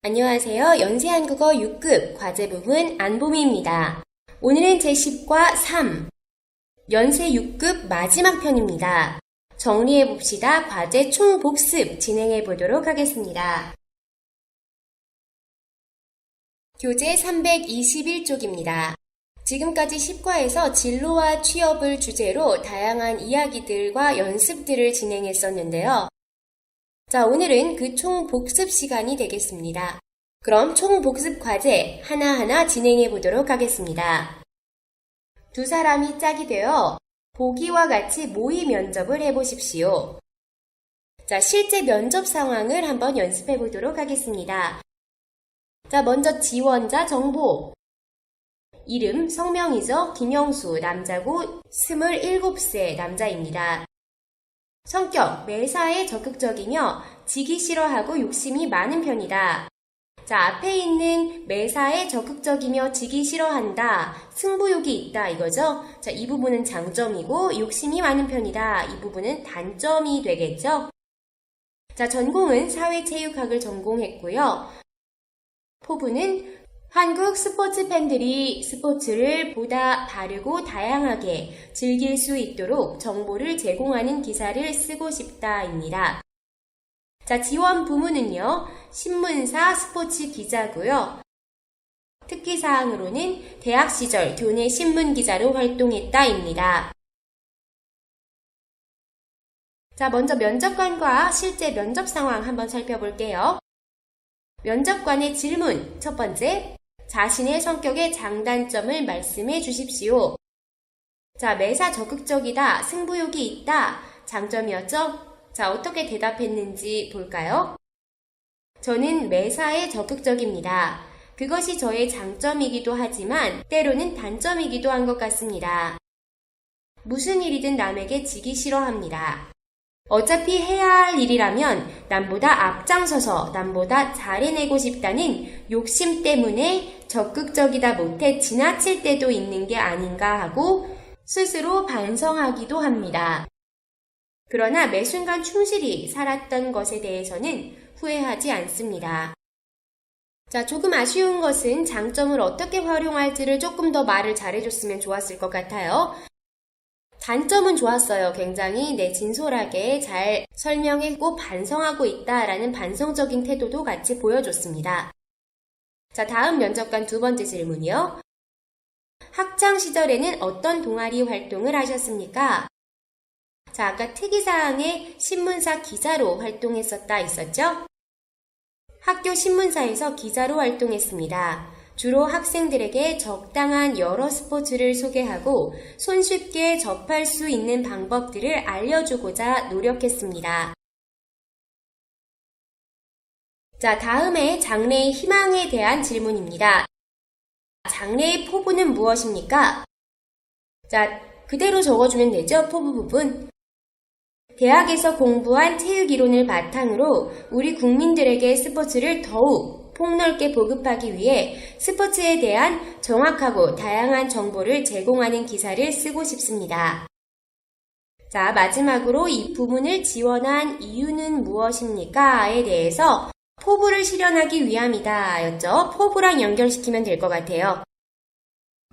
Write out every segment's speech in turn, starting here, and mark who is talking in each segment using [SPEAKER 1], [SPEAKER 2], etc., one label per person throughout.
[SPEAKER 1] 안녕하세요. 연세한국어 6급 과제 부분 안보미입니다. 오늘은 제10과 3, 연세 6급 마지막 편입니다. 정리해봅시다. 과제 총복습 진행해보도록 하겠습니다. 교재 321쪽입니다. 지금까지 10과에서 진로와 취업을 주제로 다양한 이야기들과 연습들을 진행했었는데요. 자, 오늘은 그 총복습 시간이 되겠습니다. 그럼 총복습 과제 하나하나 진행해 보도록 하겠습니다. 두 사람이 짝이 되어 보기와 같이 모의 면접을 해보십시오. 자, 실제 면접 상황을 한번 연습해 보도록 하겠습니다. 자, 먼저 지원자 정보. 이름, 성명이죠. 김영수, 남자고 27세 남자입니다. 성격, 매사에 적극적이며 지기 싫어하고 욕심이 많은 편이다. 자, 앞에 있는 매사에 적극적이며 지기 싫어한다. 승부욕이 있다 이거죠. 자, 이 부분은 장점이고 욕심이 많은 편이다. 이 부분은 단점이 되겠죠. 자, 전공은 사회체육학을 전공했고요. 포부는 한국 스포츠 팬들이 스포츠를 보다 바르고 다양하게 즐길 수 있도록 정보를 제공하는 기사를 쓰고 싶다입니다. 자, 지원 부문은요, 신문사 스포츠 기자고요. 특기사항으로는 대학 시절 교내 신문 기자로 활동했다입니다. 자, 먼저 면접관과 실제 면접 상황 한번 살펴볼게요. 면접관의 질문, 첫 번째. 자신의 성격의 장단점을 말씀해 주십시오. 자, 매사 적극적이다, 승부욕이 있다, 장점이었죠? 자, 어떻게 대답했는지 볼까요? 저는 매사에 적극적입니다. 그것이 저의 장점이기도 하지만 때로는 단점이기도 한 것 같습니다. 무슨 일이든 남에게 지기 싫어합니다. 어차피 해야 할 일이라면 남보다 앞장서서 남보다 잘해내고 싶다는 욕심 때문에 적극적이다 못해 지나칠 때도 있는 게 아닌가 하고 스스로 반성하기도 합니다. 그러나 매 순간 충실히 살았던 것에 대해서는 후회하지 않습니다. 자, 조금 아쉬운 것은 장점을 어떻게 활용할지를 조금 더 말을 잘해줬으면 좋았을 것 같아요. 단점은 좋았어요. 굉장히 진솔하게 잘 설명했고 반성하고 있다라는 반성적인 태도도 같이 보여줬습니다. 자, 다음 면접관 두 번째 질문이요. 학창 시절에는 어떤 동아리 활동을 하셨습니까? 자, 아까 특이사항에 신문사 기자로 활동했었다 있었죠? 학교 신문사에서 기자로 활동했습니다. 주로 학생들에게 적당한 여러 스포츠를 소개하고 손쉽게 접할 수 있는 방법들을 알려주고자 노력했습니다. 자, 다음에 장래의 희망에 대한 질문입니다. 장래의 포부는 무엇입니까? 자, 그대로 적어주면 되죠? 포부 부분. 대학에서 공부한 체육이론을 바탕으로 우리 국민들에게 스포츠를 더욱 폭넓게 보급하기 위해 스포츠에 대한 정확하고 다양한 정보를 제공하는 기사를 쓰고 싶습니다. 자, 마지막으로 이 부문을 지원한 이유는 무엇입니까?에 대해서 포부를 실현하기 위함이다 였죠. 포부랑 연결시키면 될 것 같아요.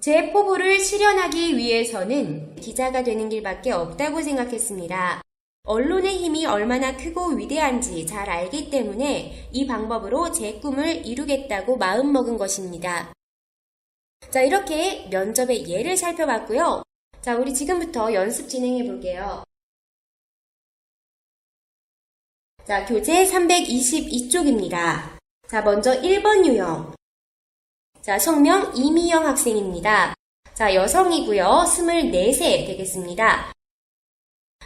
[SPEAKER 1] 제 포부를 실현하기 위해서는 기자가 되는 길밖에 없다고 생각했습니다. 언론의 힘이 얼마나 크고 위대한지 잘 알기 때문에 이 방법으로 제 꿈을 이루겠다고 마음먹은 것입니다. 자, 이렇게 면접의 예를 살펴봤고요. 자, 우리 지금부터 연습 진행해 볼게요. 자, 교재 322쪽입니다. 자, 먼저 1번 유형. 자, 성명 이미영 학생입니다. 자, 여성이고요. 24세 되겠습니다.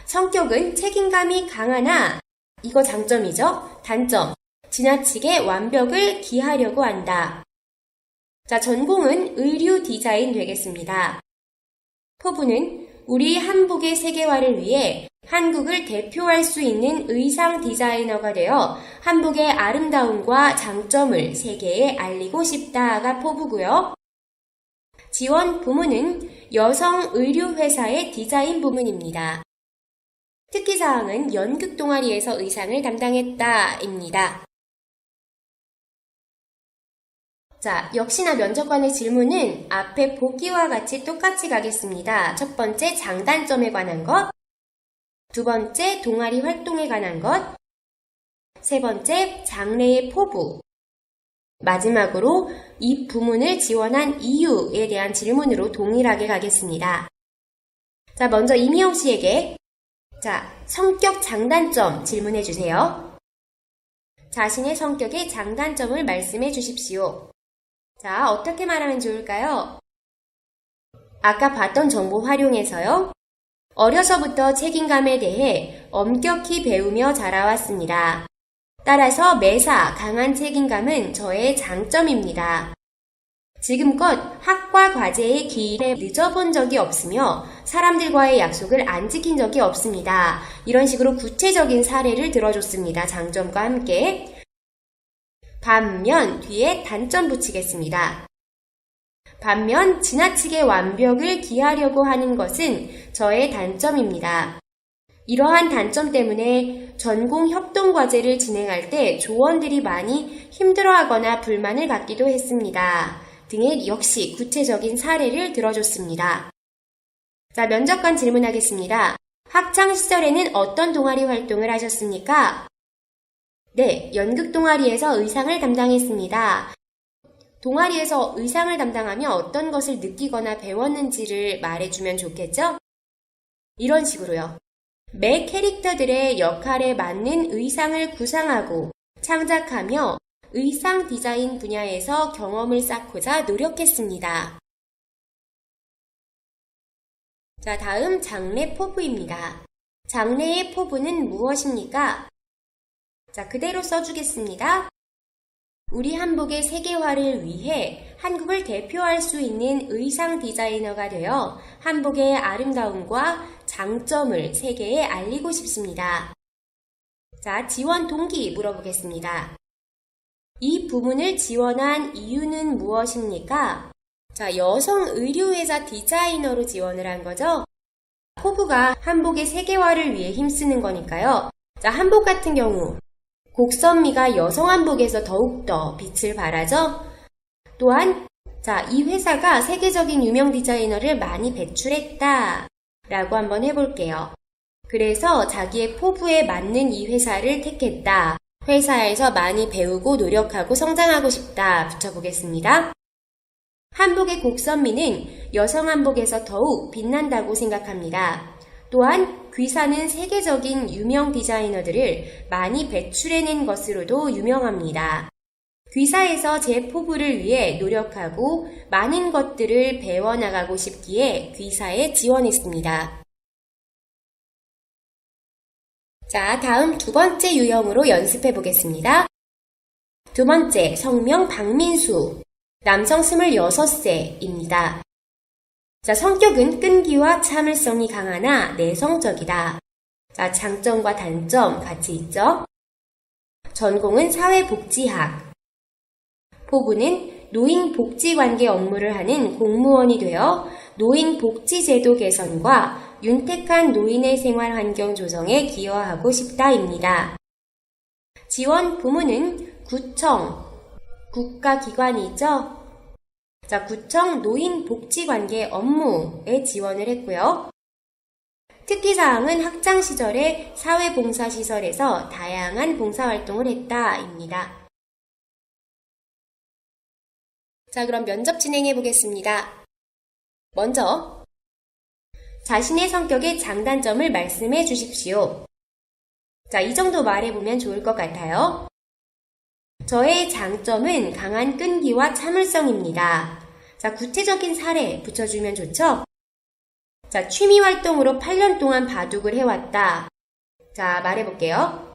[SPEAKER 1] 성격은 책임감이 강하나 이거 장점이죠. 단점, 지나치게 완벽을 기하려고 한다. 자, 전공은 의류 디자인 되겠습니다. 포부는 우리 한복의 세계화를 위해 한국을 대표할 수 있는 의상 디자이너가 되어 한복의 아름다움과 장점을 세계에 알리고 싶다가 포부고요. 지원 부문은 여성 의류 회사의 디자인 부문입니다. 특기사항은 연극 동아리에서 의상을 담당했다입니다. 자, 역시나 면접관의 질문은 앞에 보기와 같이 똑같이 가겠습니다. 첫 번째, 장단점에 관한 것. 두 번째, 동아리 활동에 관한 것. 세 번째, 장래의 포부. 마지막으로 이 부문을 지원한 이유에 대한 질문으로 동일하게 가겠습니다. 자, 먼저 이미영 씨에게 성격 장단점 질문해 주세요. 자신의 성격의 장단점을 말씀해 주십시오. 자, 어떻게 말하면 좋을까요? 아까 봤던 정보 활용해서요. 어려서부터 책임감에 대해 엄격히 배우며 자라왔습니다. 따라서 매사 강한 책임감은 저의 장점입니다. 지금껏 학과 과제의 기일에 늦어본 적이 없으며 사람들과의 약속을 안 지킨 적이 없습니다. 이런 식으로 구체적인 사례를 들어줬습니다. 장점과 함께. 반면 뒤에 단점 붙이겠습니다. 반면 지나치게 완벽을 기하려고 하는 것은 저의 단점입니다. 이러한 단점 때문에 전공 협동과제를 진행할 때 조원들이 많이 힘들어하거나 불만을 갖기도 했습니다. 등의 역시 구체적인 사례를 들어줬습니다. 자, 면접관 질문하겠습니다. 학창시절에는 어떤 동아리 활동을 하셨습니까? 네, 연극 동아리에서 의상을 담당했습니다. 동아리에서 의상을 담당하며 어떤 것을 느끼거나 배웠는지를 말해주면 좋겠죠? 이런 식으로요. 매 캐릭터들의 역할에 맞는 의상을 구상하고 창작하며 의상 디자인 분야에서 경험을 쌓고자 노력했습니다. 자, 다음 장래 포부입니다. 장래의 포부는 무엇입니까? 자, 그대로 써주겠습니다. 우리 한복의 세계화를 위해 한국을 대표할 수 있는 의상 디자이너가 되어 한복의 아름다움과 장점을 세계에 알리고 싶습니다. 자, 지원 동기 물어보겠습니다. 이 부문을 지원한 이유는 무엇입니까? 자, 여성 의류회사 디자이너로 지원을 한 거죠? 포부가 한복의 세계화를 위해 힘쓰는 거니까요. 자, 한복 같은 경우 곡선미가 여성 한복에서 더욱더 빛을 발하죠? 또한 이 회사가 세계적인 유명 디자이너를 많이 배출했다 라고 한번 해볼게요. 그래서 자기의 포부에 맞는 이 회사를 택했다. 회사에서 많이 배우고 노력하고 성장하고 싶다 붙여보겠습니다. 한복의 곡선미는 여성 한복에서 더욱 빛난다고 생각합니다. 또한 귀사는 세계적인 유명 디자이너들을 많이 배출해낸 것으로도 유명합니다. 귀사에서 제 포부를 위해 노력하고 많은 것들을 배워나가고 싶기에 귀사에 지원했습니다. 자, 다음 두 번째 유형으로 연습해 보겠습니다. 두 번째, 성명 박민수, 남성 26세입니다. 자, 성격은 끈기와 참을성이 강하나 내성적이다. 자, 장점과 단점 같이 있죠? 전공은 사회복지학. 포부는 노인복지관계 업무를 하는 공무원이 되어 노인복지제도 개선과 윤택한 노인의 생활환경 조성에 기여하고 싶다입니다. 지원 부문은 구청, 국가기관이죠? 자, 구청 노인복지관계 업무에 지원을 했고요. 특기사항은 학창시절에 사회봉사시설에서 다양한 봉사활동을 했다입니다. 자, 그럼 면접 진행해 보겠습니다. 먼저 자신의 성격의 장단점을 말씀해 주십시오. 자, 이 정도 말해보면 좋을 것 같아요. 저의 장점은 강한 끈기와 참을성입니다. 자, 구체적인 사례 붙여주면 좋죠? 자, 취미 활동으로 8년 동안 바둑을 해왔다. 자, 말해볼게요.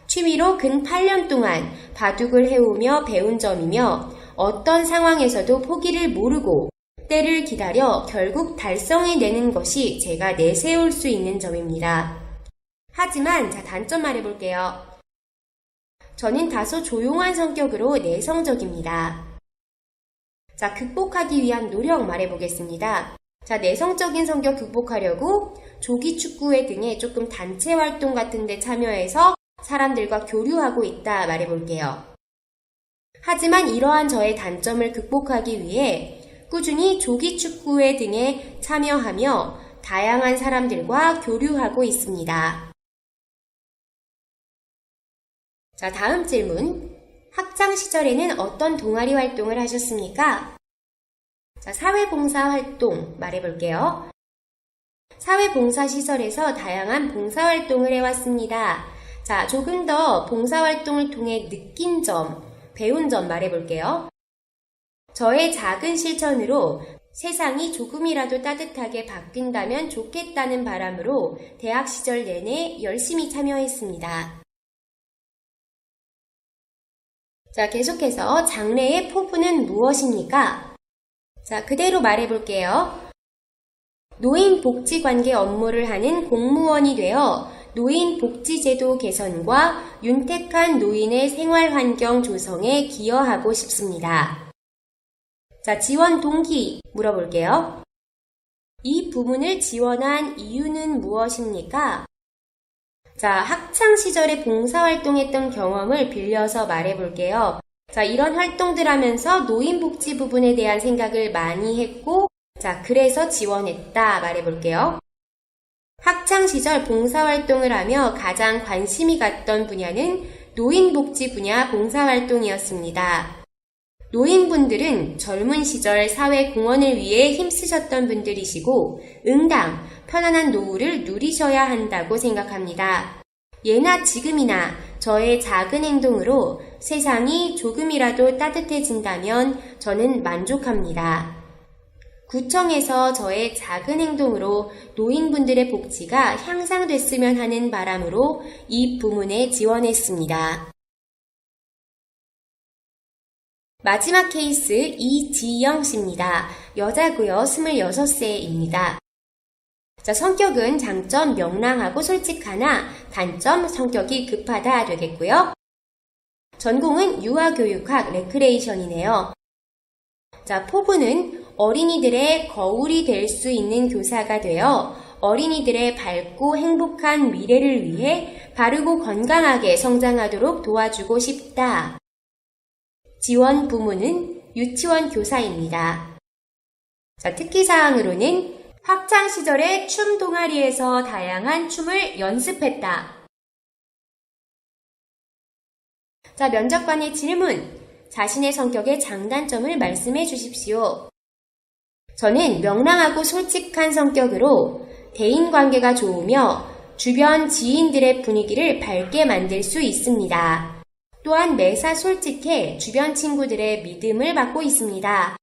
[SPEAKER 1] 취미로 근 8년 동안 바둑을 해오며 배운 점이며 어떤 상황에서도 포기를 모르고 때를 기다려 결국 달성해내는 것이 제가 내세울 수 있는 점입니다. 하지만 단점 말해볼게요. 저는 다소 조용한 성격으로 내성적입니다. 자, 극복하기 위한 노력 말해보겠습니다. 자, 내성적인 성격 극복하려고 조기축구회 등의 조금 단체 활동 같은 데 참여해서 사람들과 교류하고 있다 말해볼게요. 하지만 이러한 저의 단점을 극복하기 위해 꾸준히 조기축구회 등에 참여하며 다양한 사람들과 교류하고 있습니다. 자, 다음 질문. 학창 시절에는 어떤 동아리 활동을 하셨습니까? 자, 사회봉사 활동 말해볼게요. 사회봉사 시설에서 다양한 봉사활동을 해왔습니다. 자, 조금 더 봉사활동을 통해 느낀 점, 배운 점 말해볼게요. 저의 작은 실천으로 세상이 조금이라도 따뜻하게 바뀐다면 좋겠다는 바람으로 대학 시절 내내 열심히 참여했습니다. 자, 계속해서 장래의 포부는 무엇입니까? 자, 그대로 말해볼게요. 노인복지관계 업무를 하는 공무원이 되어 노인복지제도 개선과 윤택한 노인의 생활환경 조성에 기여하고 싶습니다. 자, 지원 동기 물어볼게요. 이 부문을 지원한 이유는 무엇입니까? 자, 학창시절에 봉사활동했던 경험을 빌려서 말해볼게요. 자, 이런 활동들 하면서 노인복지 부분에 대한 생각을 많이 했고, 자, 그래서 지원했다 말해볼게요. 학창시절 봉사활동을 하며 가장 관심이 갔던 분야는 노인복지 분야 봉사활동이었습니다. 노인분들은 젊은 시절 사회 공헌을 위해 힘쓰셨던 분들이시고 응당, 편안한 노후를 누리셔야 한다고 생각합니다. 예나 지금이나 저의 작은 행동으로 세상이 조금이라도 따뜻해진다면 저는 만족합니다. 구청에서 저의 작은 행동으로 노인분들의 복지가 향상됐으면 하는 바람으로 이 부문에 지원했습니다. 마지막 케이스 이지영 씨입니다. 여자고요. 26세입니다. 자, 성격은 장점 명랑하고 솔직하나 단점 성격이 급하다 되겠고요. 전공은 유아교육학 레크레이션이네요. 자, 포부는 어린이들의 거울이 될 수 있는 교사가 되어 어린이들의 밝고 행복한 미래를 위해 바르고 건강하게 성장하도록 도와주고 싶다. 지원 부문은 유치원 교사입니다. 자, 특기사항으로는 학창시절에 춤 동아리에서 다양한 춤을 연습했다. 자, 면접관의 질문. 자신의 성격의 장단점을 말씀해 주십시오. 저는 명랑하고 솔직한 성격으로 대인관계가 좋으며 주변 지인들의 분위기를 밝게 만들 수 있습니다. 또한 매사 솔직해 주변 친구들의 믿음을 받고 있습니다.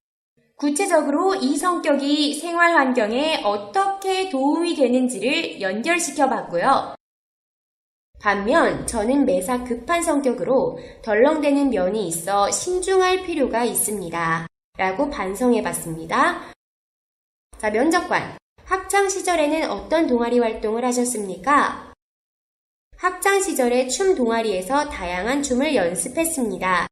[SPEAKER 1] 구체적으로 이 성격이 생활 환경에 어떻게 도움이 되는지를 연결시켜 봤고요. 반면 저는 매사 급한 성격으로 덜렁대는 면이 있어 신중할 필요가 있습니다. 라고 반성해 봤습니다. 자, 면접관. 학창 시절에는 어떤 동아리 활동을 하셨습니까? 학창 시절에 춤 동아리에서 다양한 춤을 연습했습니다.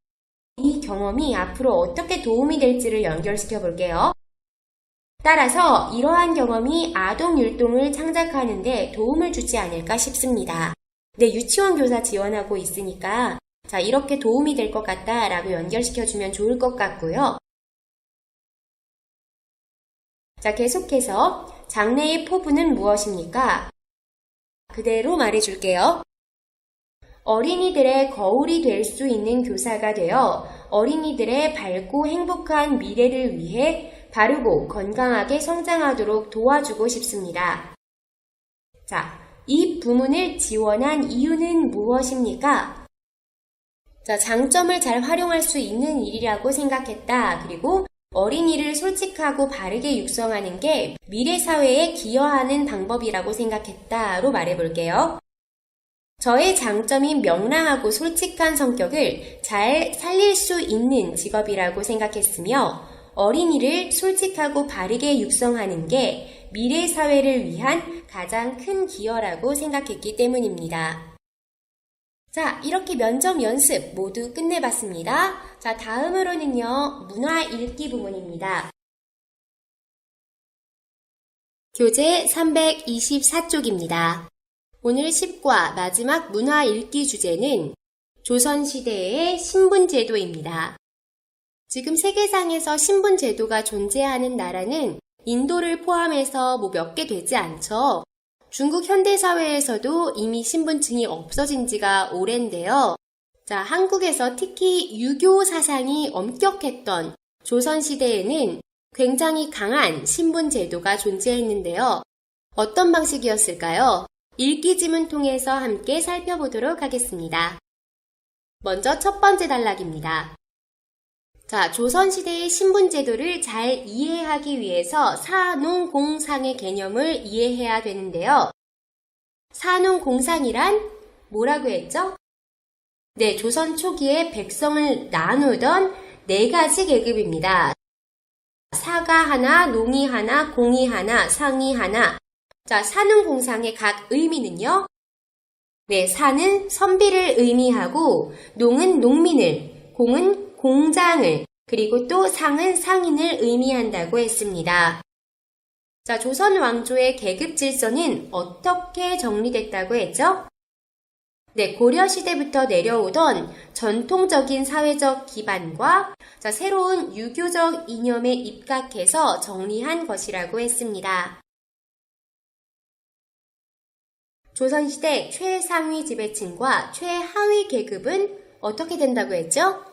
[SPEAKER 1] 이 경험이 앞으로 어떻게 도움이 될지를 연결시켜 볼게요. 따라서 이러한 경험이 아동 율동을 창작하는 데 도움을 주지 않을까 싶습니다. 네, 유치원 교사 지원하고 있으니까 자, 이렇게 도움이 될 것 같다 라고 연결시켜주면 좋을 것 같고요. 자, 계속해서 장래의 포부는 무엇입니까? 그대로 말해줄게요. 어린이들의 거울이 될 수 있는 교사가 되어 어린이들의 밝고 행복한 미래를 위해 바르고 건강하게 성장하도록 도와주고 싶습니다. 자, 이 부문을 지원한 이유는 무엇입니까? 자, 장점을 잘 활용할 수 있는 일이라고 생각했다. 그리고 어린이를 솔직하고 바르게 육성하는 게 미래 사회에 기여하는 방법이라고 생각했다로 말해볼게요. 저의 장점인 명랑하고 솔직한 성격을 잘 살릴 수 있는 직업이라고 생각했으며 어린이를 솔직하고 바르게 육성하는 게 미래 사회를 위한 가장 큰 기여라고 생각했기 때문입니다. 자, 이렇게 면접 연습 모두 끝내봤습니다. 자, 다음으로는요, 문화 읽기 부분입니다. 교재 324쪽입니다. 오늘 10과 마지막 문화 읽기 주제는 조선시대의 신분제도입니다. 지금 세계상에서 신분제도가 존재하는 나라는 인도를 포함해서 몇 개 되지 않죠. 중국 현대사회에서도 이미 신분층이 없어진 지가 오랜데요. 자, 한국에서 특히 유교 사상이 엄격했던 조선시대에는 굉장히 강한 신분제도가 존재했는데요. 어떤 방식이었을까요? 일기지문 통해서 함께 살펴보도록 하겠습니다. 먼저 첫 번째 단락입니다. 자, 조선시대의 신분제도를 잘 이해하기 위해서 사농공상의 개념을 이해해야 되는데요. 사농공상이란 뭐라고 했죠? 네, 조선 초기에 백성을 나누던 4가지 계급입니다. 사가 하나, 농이 하나, 공이 하나, 상이 하나. 자, 사농공상의 각 의미는요. 네, 사는 선비를 의미하고, 농은 농민을, 공은 공장을, 그리고 또 상은 상인을 의미한다고 했습니다. 자, 조선 왕조의 계급 질서는 어떻게 정리됐다고 했죠? 네, 고려시대부터 내려오던 전통적인 사회적 기반과 새로운 유교적 이념에 입각해서 정리한 것이라고 했습니다. 조선시대 최상위 지배층과 최하위 계급은 어떻게 된다고 했죠?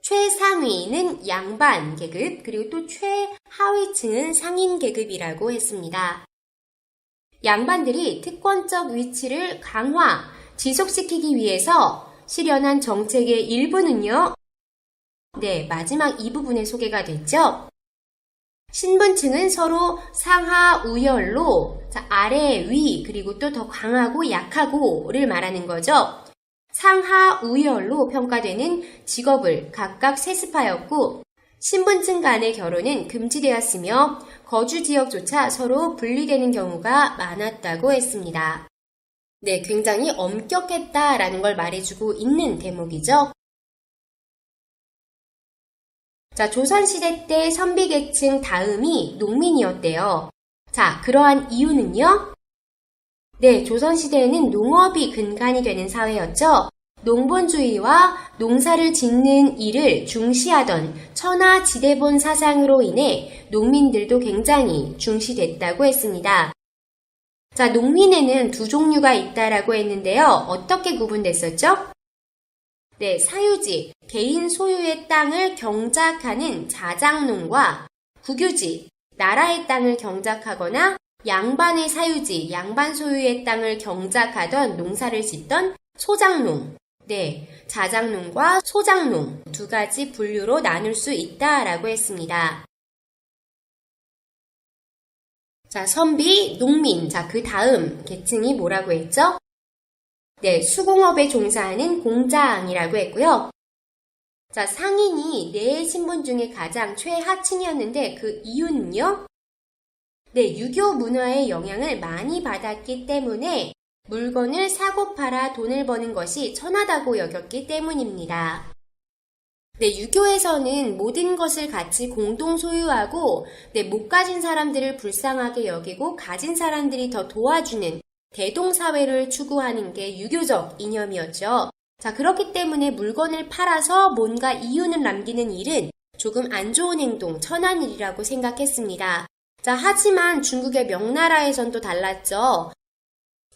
[SPEAKER 1] 최상위는 양반 계급, 그리고 또 최하위층은 상인 계급이라고 했습니다. 양반들이 특권적 위치를 지속시키기 위해서 실현한 정책의 일부는요. 네, 마지막 이 부분에 소개가 됐죠. 신분층은 서로 상하 우열로 아래 위 그리고 또 더 강하고 약하고를 말하는 거죠. 상하 우열로 평가되는 직업을 각각 세습하였고 신분층 간의 결혼은 금지되었으며 거주 지역조차 서로 분리되는 경우가 많았다고 했습니다. 네, 굉장히 엄격했다라는 걸 말해주고 있는 대목이죠. 자, 조선시대 때 선비계층 다음이 농민이었대요. 자, 그러한 이유는요? 네, 조선시대에는 농업이 근간이 되는 사회였죠. 농본주의와 농사를 짓는 일을 중시하던 천하지대본 사상으로 인해 농민들도 굉장히 중시됐다고 했습니다. 자, 농민에는 2종류가 있다라고 했는데요. 어떻게 구분됐었죠? 네, 사유지, 개인 소유의 땅을 경작하는 자작농과 국유지, 나라의 땅을 경작하거나 양반의 사유지, 양반 소유의 땅을 경작하던 농사를 짓던 소작농, 네, 자작농과 소작농 2가지 분류로 나눌 수 있다라고 했습니다. 자, 선비, 농민, 자, 그 다음 계층이 뭐라고 했죠? 네, 수공업에 종사하는 공장이라고 했고요. 자, 상인이 4신분 중에 가장 최하층이었는데 그 이유는요? 네, 유교 문화의 영향을 많이 받았기 때문에 물건을 사고 팔아 돈을 버는 것이 천하다고 여겼기 때문입니다. 네, 유교에서는 모든 것을 같이 공동 소유하고 못 가진 사람들을 불쌍하게 여기고 가진 사람들이 더 도와주는 대동사회를 추구하는 게 유교적 이념이었죠. 자, 그렇기 때문에 물건을 팔아서 뭔가 이윤을 남기는 일은 조금 안 좋은 행동, 천한 일이라고 생각했습니다. 자, 하지만 중국의 명나라에선 또 달랐죠.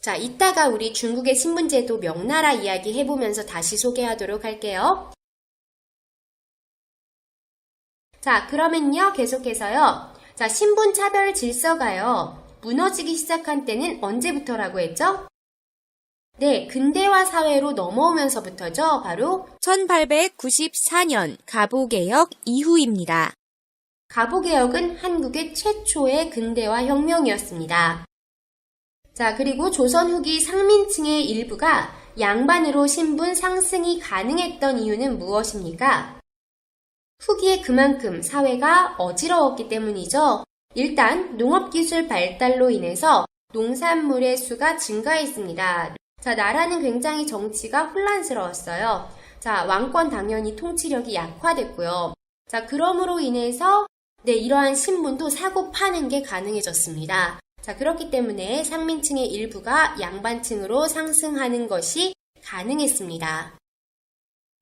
[SPEAKER 1] 자, 이따가 우리 중국의 신분제도 명나라 이야기 해보면서 다시 소개하도록 할게요. 자, 그러면요, 계속해서요. 자, 신분차별 질서가요, 무너지기 시작한 때는 언제부터라고 했죠? 네, 근대화 사회로 넘어오면서부터죠. 바로 1894년 갑오개혁 이후입니다. 갑오개혁은 한국의 최초의 근대화 혁명이었습니다. 자, 그리고 조선 후기 상민층의 일부가 양반으로 신분 상승이 가능했던 이유는 무엇입니까? 후기에 그만큼 사회가 어지러웠기 때문이죠. 일단 농업기술 발달로 인해서 농산물의 수가 증가했습니다. 자, 나라는 굉장히 정치가 혼란스러웠어요. 자, 왕권 당연히 통치력이 약화됐고요. 자, 그러므로 인해서 이러한 신분도 사고 파는 게 가능해졌습니다. 자, 그렇기 때문에 상민층의 일부가 양반층으로 상승하는 것이 가능했습니다.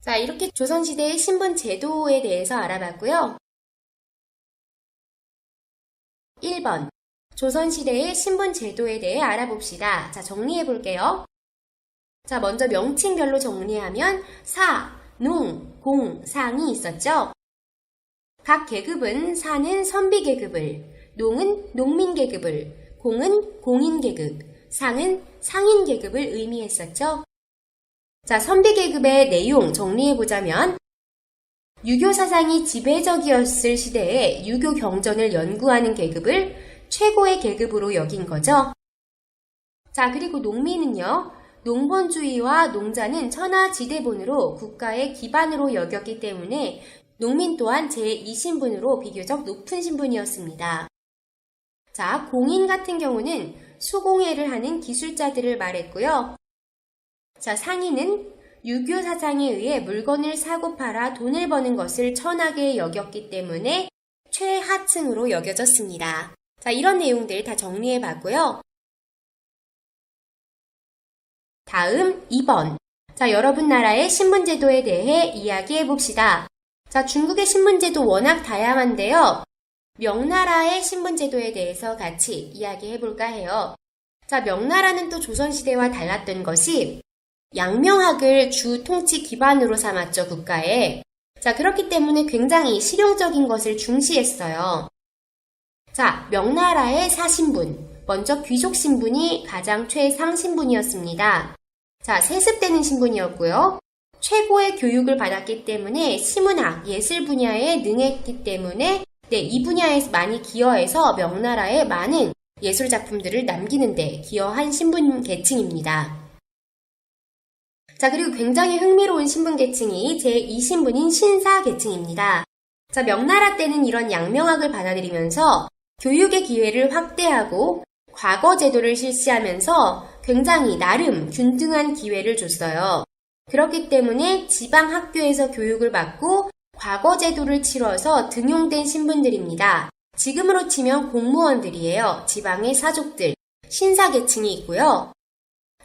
[SPEAKER 1] 자, 이렇게 조선시대의 신분 제도에 대해서 알아봤고요. 1번. 조선시대의 신분 제도에 대해 알아봅시다. 자, 정리해 볼게요. 자, 먼저 명칭별로 정리하면 사, 농, 공, 상이 있었죠. 각 계급은 사는 선비 계급을, 농은 농민 계급을, 공은 공인 계급, 상은 상인 계급을 의미했었죠. 자, 선비 계급의 내용 정리해보자면 유교 사상이 지배적이었을 시대에 유교 경전을 연구하는 계급을 최고의 계급으로 여긴 거죠. 자, 그리고 농민은요. 농번주의와 농자는 천하지대본으로 국가의 기반으로 여겼기 때문에 농민 또한 제2신분으로 비교적 높은 신분이었습니다. 자, 공인 같은 경우는 수공예를 하는 기술자들을 말했고요. 자, 상인은 유교 사상에 의해 물건을 사고 팔아 돈을 버는 것을 천하게 여겼기 때문에 최하층으로 여겨졌습니다. 자, 이런 내용들 다 정리해 봤고요. 다음 2번. 자, 여러분 나라의 신분제도에 대해 이야기해 봅시다. 자, 중국의 신분제도 워낙 다양한데요. 명나라의 신분제도에 대해서 같이 이야기해 볼까 해요. 자, 명나라는 또 조선시대와 달랐던 것이 양명학을 주 통치 기반으로 삼았죠, 국가에. 자, 그렇기 때문에 굉장히 실용적인 것을 중시했어요. 자, 명나라의 사신분. 먼저 귀족 신분이 가장 최상 신분이었습니다. 자, 세습되는 신분이었고요. 최고의 교육을 받았기 때문에 시문학, 예술 분야에 능했기 때문에 이 분야에 많이 기여해서 명나라에 많은 예술 작품들을 남기는 데 기여한 신분 계층입니다. 자, 그리고 굉장히 흥미로운 신분 계층이 제2신분인 신사 계층입니다. 자, 명나라 때는 이런 양명학을 받아들이면서 교육의 기회를 확대하고 과거 제도를 실시하면서 굉장히 나름 균등한 기회를 줬어요. 그렇기 때문에 지방 학교에서 교육을 받고 과거 제도를 치러서 등용된 신분들입니다. 지금으로 치면 공무원들이에요. 지방의 사족들, 신사 계층이 있고요.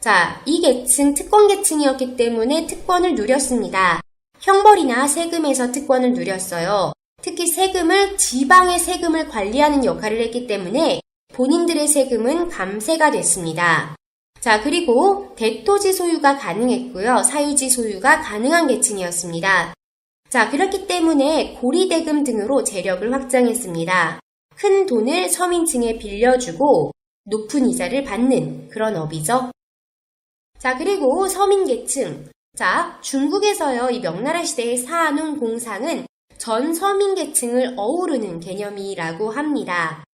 [SPEAKER 1] 자, 이 계층 특권 계층이었기 때문에 특권을 누렸습니다. 형벌이나 세금에서 특권을 누렸어요. 특히 세금을 지방의 세금을 관리하는 역할을 했기 때문에 본인들의 세금은 감세가 됐습니다. 자, 그리고 대토지 소유가 가능했고요. 사유지 소유가 가능한 계층이었습니다. 자, 그렇기 때문에 고리대금 등으로 재력을 확장했습니다. 큰 돈을 서민층에 빌려주고 높은 이자를 받는 그런 업이죠. 자, 그리고 서민계층. 자, 중국에서요, 이 명나라 시대의 사농 공상은 전 서민계층을 어우르는 개념이라고 합니다.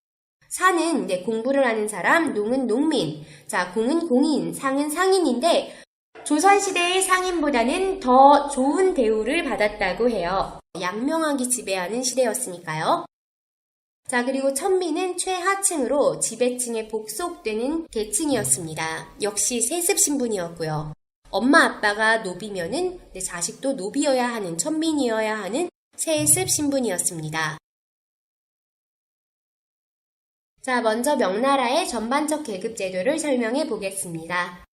[SPEAKER 1] 사는 공부를 하는 사람, 농은 농민, 자, 공은 공인, 상은 상인인데 조선시대의 상인보다는 더 좋은 대우를 받았다고 해요. 양명학이 지배하는 시대였으니까요. 자, 그리고 천민은 최하층으로 지배층에 복속되는 계층이었습니다. 역시 세습 신분이었고요. 엄마 아빠가 노비면은 내 자식도 노비여야 하는, 천민이어야 하는 세습 신분이었습니다. 자, 먼저 명나라의 전반적 계급 제도를 설명해 보겠습니다.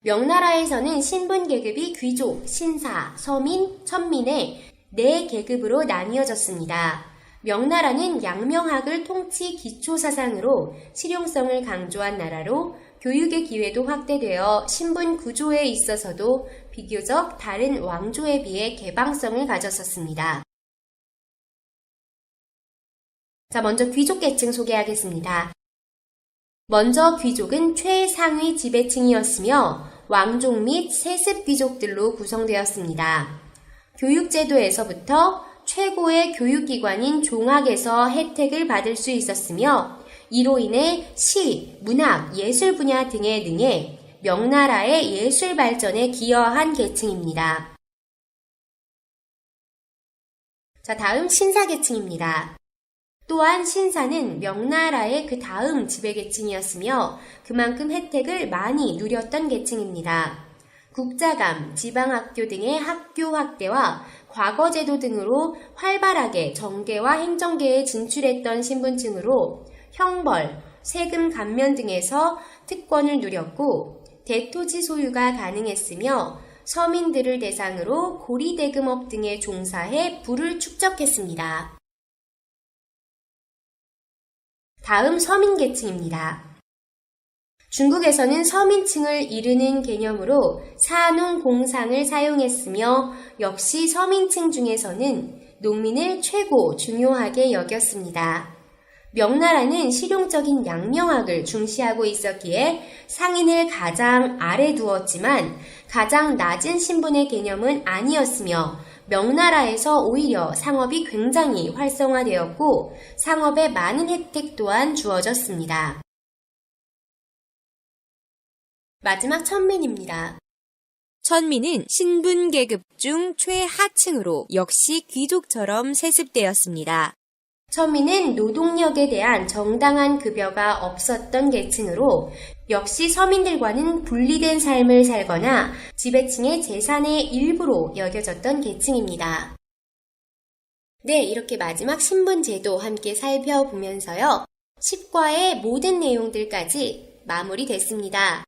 [SPEAKER 1] 명나라에서는 신분 계급이 귀족, 신사, 서민, 천민의 4계급으로 나뉘어졌습니다. 명나라는 양명학을 통치 기초 사상으로 실용성을 강조한 나라로 교육의 기회도 확대되어 신분 구조에 있어서도 비교적 다른 왕조에 비해 개방성을 가졌었습니다. 자, 먼저 귀족 계층 소개하겠습니다. 먼저 귀족은 최상위 지배층이었으며 왕족 및 세습 귀족들로 구성되었습니다. 교육제도에서부터 최고의 교육기관인 종학에서 혜택을 받을 수 있었으며 이로 인해 시, 문학, 예술 분야 등에 능해 명나라의 예술 발전에 기여한 계층입니다. 자, 다음 신사 계층입니다. 또한 신사는 명나라의 그 다음 지배계층이었으며 그만큼 혜택을 많이 누렸던 계층입니다. 국자감, 지방학교 등의 학교 확대와 과거제도 등으로 활발하게 정계와 행정계에 진출했던 신분층으로 형벌, 세금 감면 등에서 특권을 누렸고 대토지 소유가 가능했으며 서민들을 대상으로 고리대금업 등에 종사해 부를 축적했습니다. 다음 서민계층입니다. 중국에서는 서민층을 이르는 개념으로 사농공상을 사용했으며 역시 서민층 중에서는 농민을 최고 중요하게 여겼습니다. 명나라는 실용적인 양명학을 중시하고 있었기에 상인을 가장 아래 두었지만 가장 낮은 신분의 개념은 아니었으며 명나라에서 오히려 상업이 굉장히 활성화되었고 상업에 많은 혜택 또한 주어졌습니다. 마지막 천민입니다. 천민은 신분 계급 중 최하층으로 역시 귀족처럼 세습되었습니다. 천민은 노동력에 대한 정당한 급여가 없었던 계층으로 역시 서민들과는 분리된 삶을 살거나 지배층의 재산의 일부로 여겨졌던 계층입니다. 네, 이렇게 마지막 신분제도 함께 살펴보면서요. 10과의 모든 내용들까지 마무리됐습니다.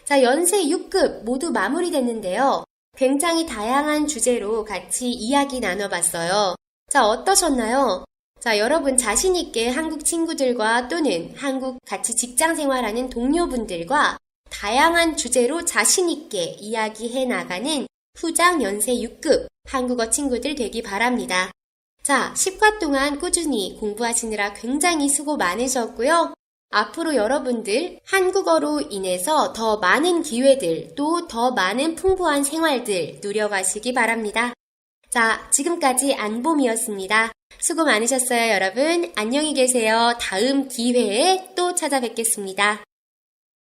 [SPEAKER 1] 자, 연세 6급 모두 마무리됐는데요. 굉장히 다양한 주제로 같이 이야기 나눠봤어요. 자, 어떠셨나요? 자, 여러분 자신있게 한국 친구들과 또는 한국 같이 직장 생활하는 동료분들과 다양한 주제로 자신있게 이야기해 나가는 후장 연세 6급 한국어 친구들 되기 바랍니다. 자, 10과 동안 꾸준히 공부하시느라 굉장히 수고 많으셨고요. 앞으로 여러분들 한국어로 인해서 더 많은 기회들 또 더 많은 풍부한 생활들 누려가시기 바랍니다. 자, 지금까지 안봄이었습니다. 수고 많으셨어요, 여러분. 안녕히 계세요. 다음 기회에 또 찾아뵙겠습니다.